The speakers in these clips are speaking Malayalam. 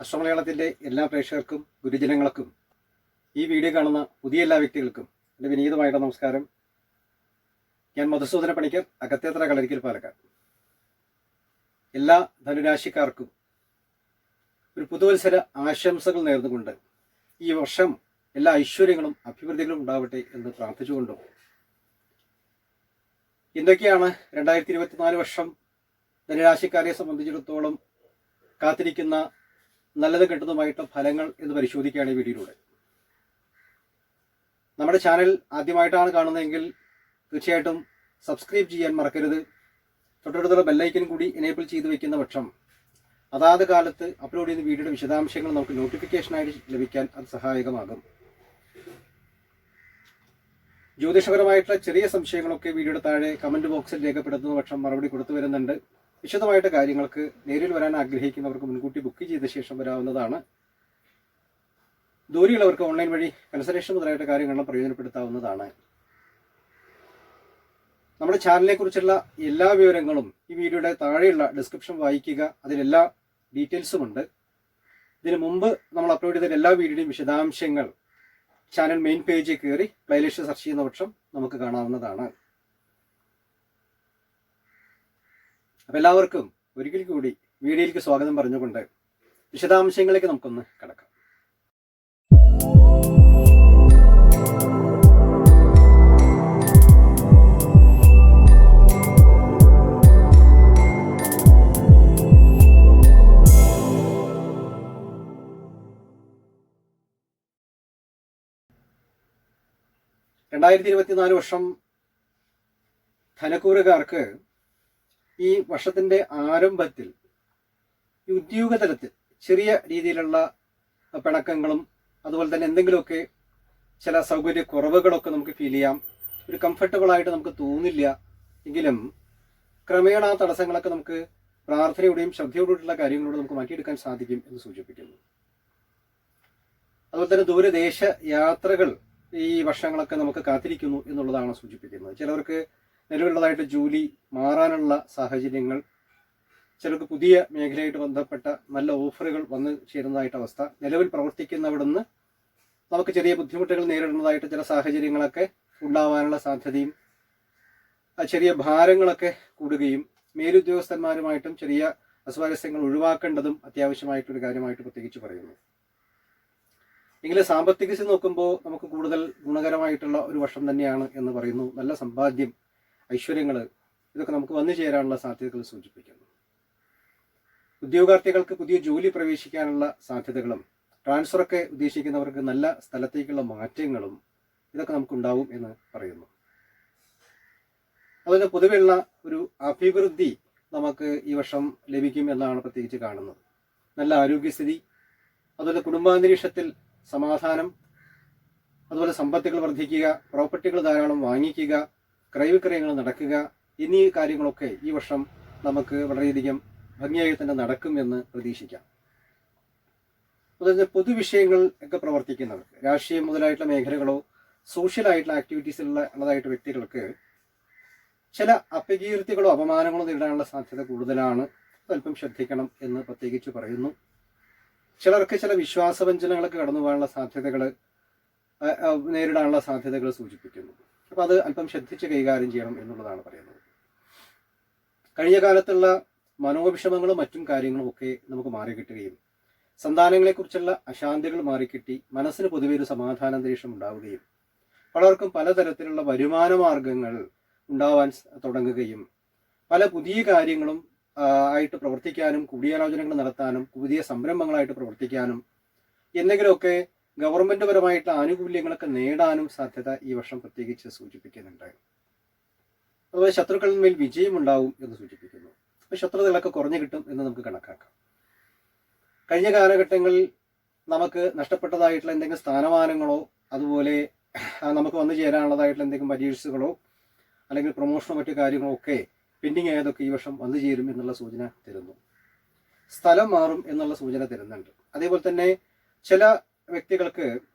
അശ്വമലയാളത്തിൻ്റെ എല്ലാ പ്രേക്ഷകർക്കും ഗുരുജനങ്ങൾക്കും ഈ വീഡിയോ കാണുന്ന പുതിയ എല്ലാ വ്യക്തികൾക്കും എൻ്റെ വിനീതമായിട്ട് നമസ്കാരം. ഞാൻ മധുസൂദന പണിക്കർ, അകത്തേത്തറ കളരിക്കൽ, പാലക്കാട്. എല്ലാ ധനുരാശിക്കാർക്കും ഒരു പുതുവത്സര ആശംസകൾ നേർന്നുകൊണ്ട് ഈ വർഷം എല്ലാ ഐശ്വര്യങ്ങളും അഭിവൃദ്ധികളും ഉണ്ടാവട്ടെ എന്ന് പ്രാർത്ഥിച്ചുകൊണ്ടും എന്തൊക്കെയാണ് 2024 വർഷം ധനുരാശിക്കാരെ സംബന്ധിച്ചിടത്തോളം കാത്തിരിക്കുന്ന നല്ലതും കെട്ടതുമായിട്ടുള്ള ഫലങ്ങൾ എന്ന് പരിശോധിക്കുകയാണ് ഈ വീഡിയോയിലൂടെ. നമ്മുടെ ചാനൽ ആദ്യമായിട്ടാണ് കാണുന്നതെങ്കിൽ തീർച്ചയായിട്ടും സബ്സ്ക്രൈബ് ചെയ്യാൻ മറക്കരുത്. തൊട്ടടുത്തുള്ള ബെല്ലൈക്കൻ കൂടി എനേബിൾ ചെയ്ത് വെക്കുന്ന പക്ഷം അതാത് കാലത്ത് അപ്ലോഡ് ചെയ്യുന്ന വീഡിയോയുടെ വിശദാംശങ്ങൾ നമുക്ക് നോട്ടിഫിക്കേഷനായിട്ട് ലഭിക്കാൻ അത് സഹായകമാകും. ജ്യോതിഷപരമായിട്ടുള്ള ചെറിയ സംശയങ്ങളൊക്കെ വീഡിയോയുടെ താഴെ കമൻറ്റ് ബോക്സിൽ രേഖപ്പെടുത്തുന്ന പക്ഷം മറുപടി കൊടുത്തു വരുന്നുണ്ട്. വിശദമായിട്ട് കാര്യങ്ങൾക്ക് നേരിൽ വരാൻ ആഗ്രഹിക്കുന്നവർക്ക് മുൻകൂട്ടി ബുക്ക് ചെയ്ത ശേഷം വരാവുന്നതാണ്. ദൂരെയുള്ളവർക്ക് ഓൺലൈൻ വഴി കൺസൾട്ടേഷൻ മുതലായിട്ട് കാര്യങ്ങളും പ്രയോജനപ്പെടുത്താവുന്നതാണ്. നമ്മുടെ ചാനലിനെ കുറിച്ചുള്ള എല്ലാ വിവരങ്ങളും ഈ വീഡിയോയുടെ താഴെയുള്ള ഡിസ്ക്രിപ്ഷൻ വായിക്കുക. അതിലെല്ലാ ഡീറ്റെയിൽസും ഉണ്ട്. ഇതിനു മുമ്പ് നമ്മൾ അപ്ലോഡ് ചെയ്ത എല്ലാ വീഡിയോയുടെയും വിശദാംശങ്ങൾ ചാനൽ മെയിൻ പേജിൽ കയറി പ്ലേലിസ്റ്റ് സെർച്ച് ചെയ്യുന്ന പക്ഷം നമുക്ക് കാണാവുന്നതാണ്. അപ്പം എല്ലാവർക്കും ഒരിക്കൽ കൂടി വീഡിയോയിലേക്ക് സ്വാഗതം പറഞ്ഞുകൊണ്ട് വിശദാംശങ്ങളിലേക്ക് നമുക്കൊന്ന് കടക്കാം. വർഷം ധനക്കൂറുകാർക്ക് ഈ വർഷത്തിന്റെ ആരംഭത്തിൽ ഈ ഉദ്യോഗതലത്തിൽ ചെറിയ രീതിയിലുള്ള പിണക്കങ്ങളും അതുപോലെ തന്നെ എന്തെങ്കിലുമൊക്കെ ചില സൗകര്യക്കുറവുകളൊക്കെ നമുക്ക് ഫീൽ ചെയ്യാം. ഒരു കംഫർട്ടബിളായിട്ട് നമുക്ക് തോന്നില്ല. എങ്കിലും ക്രമേണ ആ തടസ്സങ്ങളൊക്കെ നമുക്ക് പ്രാർത്ഥനയോടെയും ശ്രദ്ധയോടുള്ള കാര്യങ്ങളോട് നമുക്ക് മാറ്റിയെടുക്കാൻ സാധിക്കും എന്ന് സൂചിപ്പിക്കുന്നു. അതുപോലെ തന്നെ ദൂരദേശ യാത്രകൾ ഈ വർഷങ്ങളൊക്കെ നമുക്ക് കാത്തിരിക്കുന്നു എന്നുള്ളതാണ് സൂചിപ്പിക്കുന്നത്. ചിലവർക്ക് നിലവിലുള്ളതായിട്ട് ജോലി മാറാനുള്ള സാഹചര്യങ്ങൾ, ചിലർക്ക് പുതിയ മേഖലയായിട്ട് ബന്ധപ്പെട്ട നല്ല ഓഫറുകൾ വന്നു ചേരുന്നതായിട്ട് അവസ്ഥ, നിലവിൽ പ്രവർത്തിക്കുന്നവിടുന്ന് നമുക്ക് ചെറിയ ബുദ്ധിമുട്ടുകൾ നേരിടുന്നതായിട്ട് ചില സാഹചര്യങ്ങളൊക്കെ ഉണ്ടാവാനുള്ള സാധ്യതയും, ചെറിയ ഭാരങ്ങളൊക്കെ കൂടുകയും മേലുദ്യോഗസ്ഥന്മാരുമായിട്ടും ചെറിയ അസ്വാരസ്യങ്ങൾ ഒഴിവാക്കേണ്ടതും അത്യാവശ്യമായിട്ടൊരു കാര്യമായിട്ട് പ്രത്യേകിച്ച് പറയുന്നു. എങ്കിലും സാമ്പത്തിക സ്ഥിതി നോക്കുമ്പോൾ നമുക്ക് കൂടുതൽ ഗുണകരമായിട്ടുള്ള ഒരു വർഷം തന്നെയാണ് എന്ന് പറയുന്നു. നല്ല സമ്പാദ്യം, ഐശ്വര്യങ്ങൾ ഇതൊക്കെ നമുക്ക് വന്നു ചേരാനുള്ള സാധ്യതകൾ സൂചിപ്പിക്കുന്നു. ഉദ്യോഗാർത്ഥികൾക്ക് പുതിയ ജോലി പ്രവേശിക്കാനുള്ള സാധ്യതകളും, ട്രാൻസ്ഫറൊക്കെ ഉദ്ദേശിക്കുന്നവർക്ക് നല്ല സ്ഥലത്തേക്കുള്ള മാറ്റങ്ങളും ഇതൊക്കെ നമുക്കുണ്ടാവും എന്ന് പറയുന്നു. അതുപോലെ പൊതുവെയുള്ള ഒരു അഭിവൃദ്ധി നമുക്ക് ഈ വർഷം ലഭിക്കും എന്നാണ് പ്രത്യേകിച്ച് കാണുന്നത്. നല്ല ആരോഗ്യസ്ഥിതി, അതുപോലെ കുടുംബാന്തരീക്ഷത്തിൽ സമാധാനം, അതുപോലെ സമ്പത്തുകൾ വർദ്ധിക്കുക, പ്രോപ്പർട്ടികൾ ധാരാളം വാങ്ങിക്കുക, ക്രയവിക്രയങ്ങൾ നടക്കുക എന്നീ കാര്യങ്ങളൊക്കെ ഈ വർഷം നമുക്ക് വളരെയധികം ഭംഗിയായി തന്നെ നടക്കുമെന്ന് പ്രതീക്ഷിക്കാം. അതുപോലെ പൊതുവിഷയങ്ങൾ ഒക്കെ പ്രവർത്തിക്കുന്നവർക്ക്, രാഷ്ട്രീയം മുതലായിട്ടുള്ള മേഖലകളോ സോഷ്യലായിട്ടുള്ള ആക്ടിവിറ്റീസിലുള്ളതായിട്ട് വ്യക്തികൾക്ക് ചില അപകീർത്തികളോ അപമാനങ്ങളോ നേരിടാനുള്ള സാധ്യത കൂടുതലാണ്. അല്പം ശ്രദ്ധിക്കണം എന്ന് പ്രത്യേകിച്ച് പറയുന്നു. ചിലർക്ക് ചില വിശ്വാസവഞ്ചനകളൊക്കെ കടന്നു പോകാനുള്ള സാധ്യതകൾ, നേരിടാനുള്ള സാധ്യതകൾ സൂചിപ്പിക്കുന്നു. അപ്പോൾ അത് അല്പം ശ്രദ്ധിച്ച് കൈകാര്യം ചെയ്യണം എന്നുള്ളതാണ് പറയുന്നത്. കഴിഞ്ഞ കാലത്തുള്ള മനോവിഷമങ്ങളും മറ്റും കാര്യങ്ങളും ഒക്കെ നമുക്ക് മാറിക്കിട്ടുകയും സന്താനങ്ങളെക്കുറിച്ചുള്ള അശാന്തികൾ മാറിക്കിട്ടി മനസ്സിന് പൊതുവെ ഒരു സമാധാനാന്തരീക്ഷം ഉണ്ടാവുകയും പലർക്കും പലതരത്തിലുള്ള വരുമാന മാർഗങ്ങൾ ഉണ്ടാവാൻ തുടങ്ങുകയും പല പുതിയ കാര്യങ്ങളും ആയിട്ട് പ്രവർത്തിക്കാനും, കൂടിയാലോചനകൾ നടത്താനും, പുതിയ സംരംഭങ്ങളായിട്ട് പ്രവർത്തിക്കാനും, എന്തെങ്കിലുമൊക്കെ ഗവൺമെന്റ് പരമായിട്ടുള്ള ആനുകൂല്യങ്ങളൊക്കെ നേടാനും സാധ്യത ഈ വർഷം പ്രത്യേകിച്ച് സൂചിപ്പിക്കുന്നുണ്ട്. അതുപോലെ ശത്രുക്കളിൽ മേൽ വിജയമുണ്ടാവും എന്ന് സൂചിപ്പിക്കുന്നു. അപ്പോൾ ശത്രുതകളൊക്കെ കുറഞ്ഞു കിട്ടും എന്ന് നമുക്ക് കണക്കാക്കാം. കഴിഞ്ഞ കാലഘട്ടങ്ങളിൽ നമുക്ക് നഷ്ടപ്പെട്ടതായിട്ടുള്ള എന്തെങ്കിലും സ്ഥാനമാനങ്ങളോ അതുപോലെ നമുക്ക് വന്നു ചേരാനുള്ളതായിട്ടുള്ള എന്തെങ്കിലും പരീക്ഷകളോ അല്ലെങ്കിൽ പ്രൊമോഷനോ മറ്റു കാര്യങ്ങളോ ഒക്കെ പെൻഡിങ് ആയതൊക്കെ ഈ വർഷം വന്നു ചേരും എന്നുള്ള സൂചന തരുന്നു. സ്ഥലം മാറും എന്നുള്ള സൂചന തരുന്നുണ്ട്. അതേപോലെ തന്നെ ചില വ്യക്തികൾക്ക്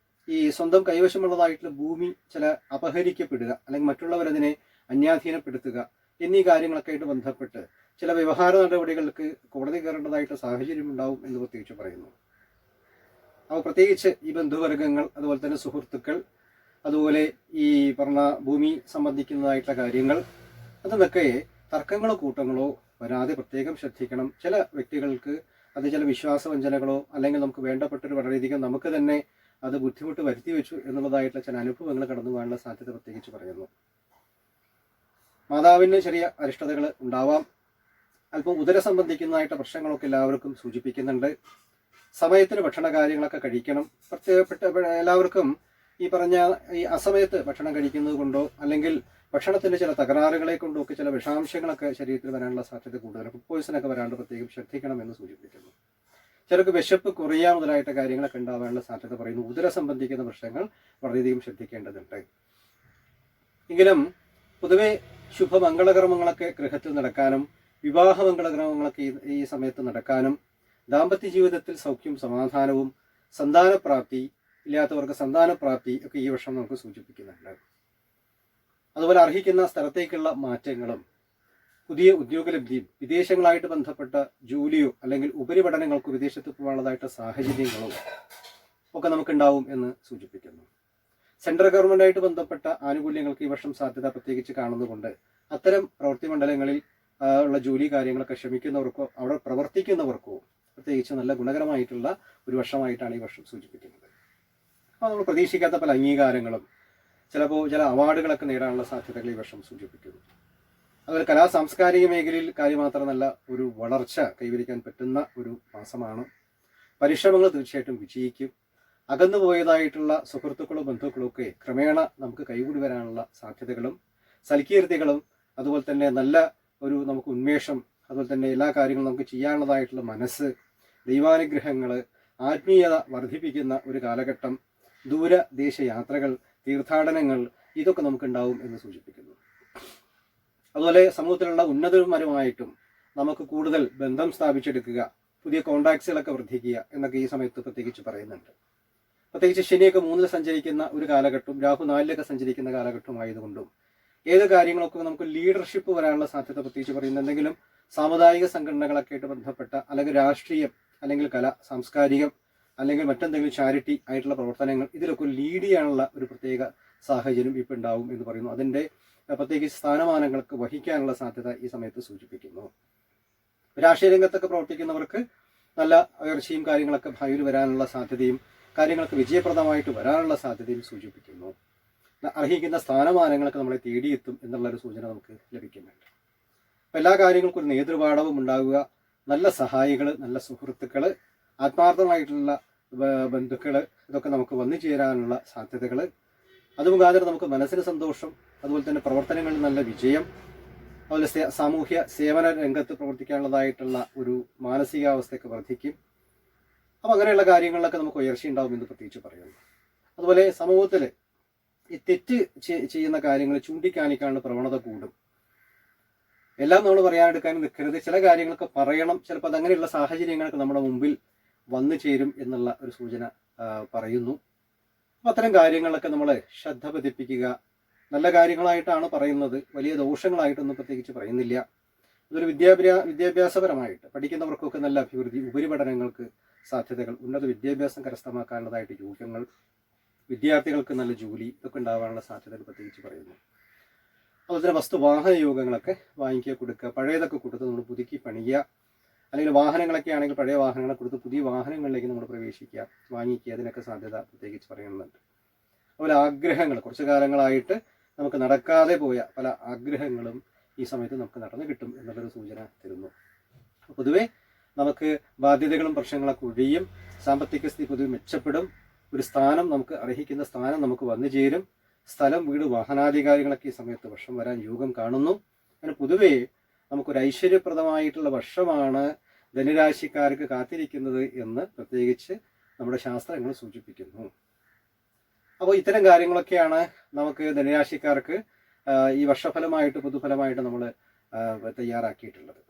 ഈ സ്വന്തം കൈവശമുള്ളതായിട്ടുള്ള ഭൂമി ചില അപഹരിക്കപ്പെടുക അല്ലെങ്കിൽ മറ്റുള്ളവരതിനെ അന്യാധീനപ്പെടുത്തുക എന്നീ കാര്യങ്ങളൊക്കെ ആയിട്ട് ബന്ധപ്പെട്ട് ചില വ്യവഹാര നടപടികൾക്ക് കോടതി കയറേണ്ടതായിട്ടുള്ള സാഹചര്യം ഉണ്ടാവും എന്ന് പ്രത്യേകിച്ച് പറയുന്നു. അപ്പോൾ പ്രത്യേകിച്ച് ഈ ബന്ധുവർഗങ്ങൾ, അതുപോലെ തന്നെ സുഹൃത്തുക്കൾ, അതുപോലെ ഈ പറഞ്ഞ ഭൂമി സംബന്ധിക്കുന്നതായിട്ടുള്ള കാര്യങ്ങൾ, അതൊക്കെ തർക്കങ്ങളോ കൂട്ടങ്ങളോ വരാതെ പ്രത്യേകം ശ്രദ്ധിക്കണം. ചില വ്യക്തികൾക്ക് അത് ചില വിശ്വാസവഞ്ചനകളോ അല്ലെങ്കിൽ നമുക്ക് വേണ്ടപ്പെട്ടൊരു വളരെയധികം നമുക്ക് തന്നെ അത് ബുദ്ധിമുട്ട് വരുത്തി വെച്ചു എന്നുള്ളതായിട്ടുള്ള ചില അനുഭവങ്ങൾ കടന്നു പോകാനുള്ള സാധ്യത പ്രത്യേകിച്ച് പറയുന്നു. മാതാവിന് ചെറിയ അരിഷ്ടതകൾ ഉണ്ടാവാം. അല്പം ഉദര സംബന്ധിക്കുന്നതായിട്ട് പ്രശ്നങ്ങളൊക്കെ എല്ലാവർക്കും സൂചിപ്പിക്കുന്നുണ്ട്. സമയത്തിന് ഭക്ഷണ കാര്യങ്ങളൊക്കെ കഴിക്കണം. പ്രത്യേകപ്പെട്ട എല്ലാവർക്കും ഈ പറഞ്ഞ ഈ അസമയത്ത് ഭക്ഷണം കഴിക്കുന്നത് കൊണ്ടോ അല്ലെങ്കിൽ ഭക്ഷണത്തിന്റെ ചില തകരാറുകളെ കൊണ്ടോ ഒക്കെ ചില വിഷാംശങ്ങളൊക്കെ ശരീരത്തിൽ വരാനുള്ള സാധ്യത കൂടുതലാണ്. ഫുഡ് പോയിസണൊക്കെ വരാണ്ട് പ്രത്യേകം ശ്രദ്ധിക്കണം എന്ന് സൂചിപ്പിക്കുന്നു. ചിലർക്ക് വിശപ്പ് കുറയാൻ മുതലായിട്ട് കാര്യങ്ങളൊക്കെ ഉണ്ടാവാനുള്ള സാധ്യത പറയുന്നു. ഉദര സംബന്ധിക്കുന്ന പ്രശ്നങ്ങൾ വളരെയധികം ശ്രദ്ധിക്കേണ്ടതുണ്ട്. എങ്കിലും പൊതുവെ ശുഭമംഗളകർമ്മങ്ങളൊക്കെ ഗൃഹത്തിൽ നടക്കാനും വിവാഹമംഗളകർമ്മങ്ങളൊക്കെ ഈ സമയത്ത് നടക്കാനും ദാമ്പത്യ ജീവിതത്തിൽ സൗഖ്യവും സമാധാനവും സന്താനപ്രാപ്തി ഇല്ലാത്തവർക്ക് സന്താനപ്രാപ്തി ഒക്കെ ഈ വർഷം നമുക്ക് സൂചിപ്പിക്കുന്നുണ്ട്. അതുപോലെ അർഹിക്കുന്ന സ്ഥലത്തേക്കുള്ള മാറ്റങ്ങളും പുതിയ ഉദ്യോഗലബ്ധിയും വിദേശങ്ങളായിട്ട് ബന്ധപ്പെട്ട ജോലിയോ അല്ലെങ്കിൽ ഉപരിപഠനങ്ങൾക്കോ വിദേശത്ത് പോകാനുള്ളതായിട്ട് സാഹചര്യങ്ങളോ ഒക്കെ നമുക്കുണ്ടാവും എന്ന് സൂചിപ്പിക്കുന്നു. സെൻട്രൽ ഗവൺമെന്റായിട്ട് ബന്ധപ്പെട്ട ആനുകൂല്യങ്ങൾക്ക് ഈ വർഷം സാധ്യത പ്രത്യേകിച്ച് കാണുന്നതുകൊണ്ട് അത്തരം പ്രവൃത്തി മണ്ഡലങ്ങളിൽ ഉള്ള ജോലി കാര്യങ്ങളൊക്കെ ശ്രമിക്കുന്നവർക്കോ അവിടെ പ്രവർത്തിക്കുന്നവർക്കോ പ്രത്യേകിച്ച് നല്ല ഗുണകരമായിട്ടുള്ള ഒരു വർഷമായിട്ടാണ് ഈ വർഷം സൂചിപ്പിക്കുന്നത്. അപ്പോൾ നമ്മൾ പ്രതീക്ഷിക്കാത്ത പല അംഗീകാരങ്ങളും ചിലപ്പോൾ ചില അവാർഡുകളൊക്കെ നേടാനുള്ള സാധ്യതകൾ ഈ വർഷം സൂചിപ്പിക്കുന്നു. അതുപോലെ കലാ സാംസ്കാരിക മേഖലയിൽ കാര്യമാത്രമല്ല ഒരു വളർച്ച കൈവരിക്കാൻ പറ്റുന്ന ഒരു മാസമാണ്. പരിശ്രമങ്ങൾ തീർച്ചയായിട്ടും വിജയിക്കും. അകന്നുപോയതായിട്ടുള്ള സുഹൃത്തുക്കളും ബന്ധുക്കളും ഒക്കെ ക്രമേണ നമുക്ക് കൈകൂടി വരാനുള്ള സാധ്യതകളും സൽകീർത്തികളും അതുപോലെ തന്നെ നല്ല ഒരു നമുക്ക് ഉന്മേഷം, അതുപോലെ തന്നെ എല്ലാ കാര്യങ്ങളും നമുക്ക് ചെയ്യാനുള്ളതായിട്ടുള്ള മനസ്സ്, ദൈവാനുഗ്രഹങ്ങൾ, ആത്മീയത വർദ്ധിപ്പിക്കുന്ന ഒരു കാലഘട്ടം, ദൂരദേശ യാത്രകൾ, തീർത്ഥാടനങ്ങൾ ഇതൊക്കെ നമുക്കുണ്ടാവും എന്ന് സൂചിപ്പിക്കുന്നു. അതുപോലെ സമൂഹത്തിലുള്ള ഉന്നതപരമായിട്ടും നമുക്ക് കൂടുതൽ ബന്ധം സ്ഥാപിച്ചെടുക്കുക, പുതിയ കോണ്ടാക്ട്സുകളൊക്കെ വർദ്ധിക്കുക എന്നൊക്കെ ഈ സമയത്ത് പ്രത്യേകിച്ച് പറയുന്നുണ്ട്. പ്രത്യേകിച്ച് ശനിയൊക്കെ 3-ൽ സഞ്ചരിക്കുന്ന ഒരു കാലഘട്ടം, രാഹു 4-ലൊക്കെ സഞ്ചരിക്കുന്ന കാലഘട്ടമായതുകൊണ്ടും ഏത് കാര്യങ്ങളൊക്കെ നമുക്ക് ലീഡർഷിപ്പ് വരാനുള്ള സാധ്യത പ്രത്യേകിച്ച് പറയുന്നത്. എന്തെങ്കിലും സാമുദായിക സംഘടനകളൊക്കെ ആയിട്ട് ബന്ധപ്പെട്ട അല്ലെങ്കിൽ രാഷ്ട്രീയം അല്ലെങ്കിൽ കല, സാംസ്കാരികം അല്ലെങ്കിൽ മറ്റെന്തെങ്കിലും ചാരിറ്റി ആയിട്ടുള്ള പ്രവർത്തനങ്ങൾ ഇതിലൊക്കെ ലീഡ് ചെയ്യാനുള്ള ഒരു പ്രത്യേക സാഹചര്യം ഇപ്പോൾ ഉണ്ടാവും എന്ന് പറയുന്നു. അതിൻ്റെ പ്രത്യേകിച്ച് സ്ഥാനമാനങ്ങൾക്ക് വഹിക്കാനുള്ള സാധ്യത ഈ സമയത്ത് സൂചിപ്പിക്കുന്നു. രാഷ്ട്രീയ രംഗത്തൊക്കെ പ്രവർത്തിക്കുന്നവർക്ക് നല്ല ഉയർച്ചയും കാര്യങ്ങളൊക്കെ ഭാവിയിൽ വരാനുള്ള സാധ്യതയും കാര്യങ്ങൾക്ക് വിജയപ്രദമായിട്ട് വരാനുള്ള സാധ്യതയും സൂചിപ്പിക്കുന്നു. അർഹിക്കുന്ന സ്ഥാനമാനങ്ങളൊക്കെ നമ്മളെ തേടിയെത്തും എന്നുള്ളൊരു സൂചന നമുക്ക് ലഭിക്കുന്നുണ്ട്. അപ്പം എല്ലാ കാര്യങ്ങൾക്കും ഒരു നേതൃപാഠവും ഉണ്ടാവുക, നല്ല സഹായികൾ, നല്ല സുഹൃത്തുക്കൾ, ആത്മാർത്ഥമായിട്ടുള്ള ബന്ധുക്കൾ ഇതൊക്കെ നമുക്ക് വന്നു ചേരാനുള്ള സാധ്യതകൾ, അത് മുഖാന്തരം നമുക്ക് മനസ്സിന് സന്തോഷം, അതുപോലെ തന്നെ പ്രവർത്തനങ്ങളിൽ നല്ല വിജയം, അതുപോലെ സാമൂഹ്യ സേവന രംഗത്ത് പ്രവർത്തിക്കാനുള്ളതായിട്ടുള്ള ഒരു മാനസികാവസ്ഥയൊക്കെ വർദ്ധിക്കും. അപ്പം അങ്ങനെയുള്ള കാര്യങ്ങളിലൊക്കെ നമുക്ക് ഉയർച്ചയുണ്ടാവും എന്ന് പ്രത്യേകിച്ച് പറയുന്നു. അതുപോലെ സമൂഹത്തിൽ ഈ തെറ്റ് ചെയ്യുന്ന കാര്യങ്ങൾ ചൂണ്ടിക്കാണിക്കാനുള്ള പ്രവണത കൂടും. എല്ലാം നമ്മൾ പറയാനെടുക്കാനും നിൽക്കരുത്. ചില കാര്യങ്ങളൊക്കെ പറയണം. ചിലപ്പോൾ അതങ്ങനെയുള്ള സാഹചര്യങ്ങളൊക്കെ നമ്മുടെ മുമ്പിൽ വന്നു ചേരും എന്നുള്ള ഒരു സൂചന പറയുന്നു. അപ്പം അത്തരം കാര്യങ്ങളിലൊക്കെ നമ്മൾ ശ്രദ്ധ പതിപ്പിക്കുക. നല്ല കാര്യങ്ങളായിട്ടാണ് പറയുന്നത്, വലിയ ദോഷങ്ങളായിട്ടൊന്നും പ്രത്യേകിച്ച് പറയുന്നില്ല. ഇതൊരു വിദ്യാഭ്യാസപരമായിട്ട് പഠിക്കുന്നവർക്കൊക്കെ നല്ല അഭിവൃദ്ധി, ഉപരിപഠനങ്ങൾക്ക് സാധ്യതകൾ, ഉന്നത വിദ്യാഭ്യാസം കരസ്ഥമാക്കാനുള്ളതായിട്ട് യോഗ്യങ്ങൾ, വിദ്യാർത്ഥികൾക്ക് നല്ല ജോലി ഇതൊക്കെ ഉണ്ടാവാനുള്ള സാധ്യതകൾ പ്രത്യേകിച്ച് പറയുന്നു. അതുപോലെ തന്നെ വസ്തുവാഹന യോഗങ്ങളൊക്കെ വാങ്ങിക്കുക, കൊടുക്കുക, പഴയതൊക്കെ കൊടുത്ത് നമ്മൾ പുതുക്കി പണിയുക, അല്ലെങ്കിൽ വാഹനങ്ങളൊക്കെ ആണെങ്കിൽ പഴയ വാഹനങ്ങളെ കൊടുത്ത് പുതിയ വാഹനങ്ങളിലേക്ക് നമ്മൾ പ്രവേശിക്കുക, വാങ്ങിക്കുക, അതിനൊക്കെ സാധ്യത പ്രത്യേകിച്ച് പറയുന്നുണ്ട്. അതുപോലെ ആഗ്രഹങ്ങൾ, കുറച്ചു കാലങ്ങളായിട്ട് നമുക്ക് നടക്കാതെ പോയ പല ആഗ്രഹങ്ങളും ഈ സമയത്ത് നമുക്ക് നടന്നു കിട്ടും എന്നുള്ളൊരു സൂചന തരുന്നു. പൊതുവെ നമുക്ക് ബാധ്യതകളും പ്രശ്നങ്ങളൊക്കെ ഒഴിയും, സാമ്പത്തിക സ്ഥിതി പൊതുവെ മെച്ചപ്പെടും, ഒരു സ്ഥാനം നമുക്ക് അർഹിക്കുന്ന സ്ഥാനം നമുക്ക് വന്നു ചേരും, സ്ഥലം, വീട്, വാഹനാധികാരികളൊക്കെ ഈ സമയത്ത് വർഷം വരാൻ യോഗം കാണുന്നു. അങ്ങനെ പൊതുവേ നമുക്കൊരു ഐശ്വര്യപ്രദമായിട്ടുള്ള വർഷമാണ് ധനുരാശിക്കാർക്ക് കാത്തിരിക്കുന്നത് എന്ന് പ്രത്യേകിച്ച് നമ്മുടെ ശാസ്ത്രങ്ങൾ സൂചിപ്പിക്കുന്നു. അപ്പോൾ ഇത്തരം കാര്യങ്ങളൊക്കെയാണ് നമുക്ക് ധനുരാശിക്കാർക്ക് ഈ വർഷഫലമായിട്ട് പൊതുഫലമായിട്ട് നമ്മൾ തയ്യാറാക്കിയിട്ടുള്ളത്,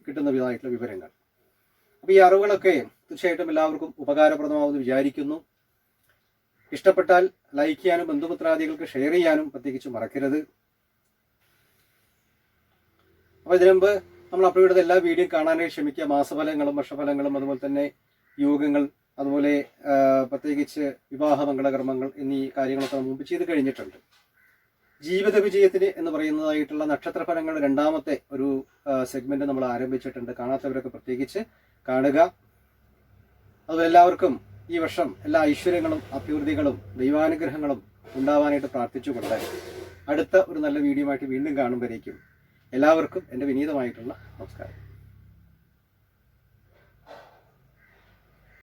കിട്ടുന്ന വിധമായിട്ടുള്ള വിവരങ്ങൾ. അപ്പോൾ ഈ അറിവുകളൊക്കെ തീർച്ചയായിട്ടും എല്ലാവർക്കും ഉപകാരപ്രദമാവുമെന്ന് വിചാരിക്കുന്നു. ഇഷ്ടപ്പെട്ടാൽ ലൈക്ക് ചെയ്യാനും ബന്ധുമിത്രാദികൾക്ക് ഷെയർ ചെയ്യാനും പ്രത്യേകിച്ച് മറക്കരുത്. അപ്പോൾ ഇതിനു മുമ്പ് നമ്മൾ അപ്ലോഡ് ചെയ്ത എല്ലാ വീഡിയോയും കാണാനായി ശ്രമിക്കുക. മാസഫലങ്ങളും വർഷഫലങ്ങളും അതുപോലെ തന്നെ യോഗങ്ങൾ അതുപോലെ പ്രത്യേകിച്ച് വിവാഹ മംഗളകർമ്മങ്ങൾ എന്നീ കാര്യങ്ങളൊക്കെ മുമ്പ് ചെയ്ത് കഴിഞ്ഞിട്ടുണ്ട്. ജീവിത വിജയത്തിന് എന്ന് പറയുന്നതായിട്ടുള്ള നക്ഷത്രഫലങ്ങൾ രണ്ടാമത്തെ ഒരു സെഗ്മെന്റ് നമ്മൾ ആരംഭിച്ചിട്ടുണ്ട്. കാണാത്തവരൊക്കെ പ്രത്യേകിച്ച് കാണുക. അതുപോലെ എല്ലാവർക്കും ഈ വർഷം എല്ലാ ഐശ്വര്യങ്ങളും അഭിവൃദ്ധികളും ദൈവാനുഗ്രഹങ്ങളും ഉണ്ടാവാനായിട്ട് പ്രാർത്ഥിച്ചുകൊണ്ട് അടുത്ത ഒരു നല്ല വീഡിയോ ആയിട്ട് വീണ്ടും കാണുമ്പോഴേക്കും എല്ലാവർക്കും എൻ്റെ വിനീതമായിട്ടുള്ള നമസ്കാരം.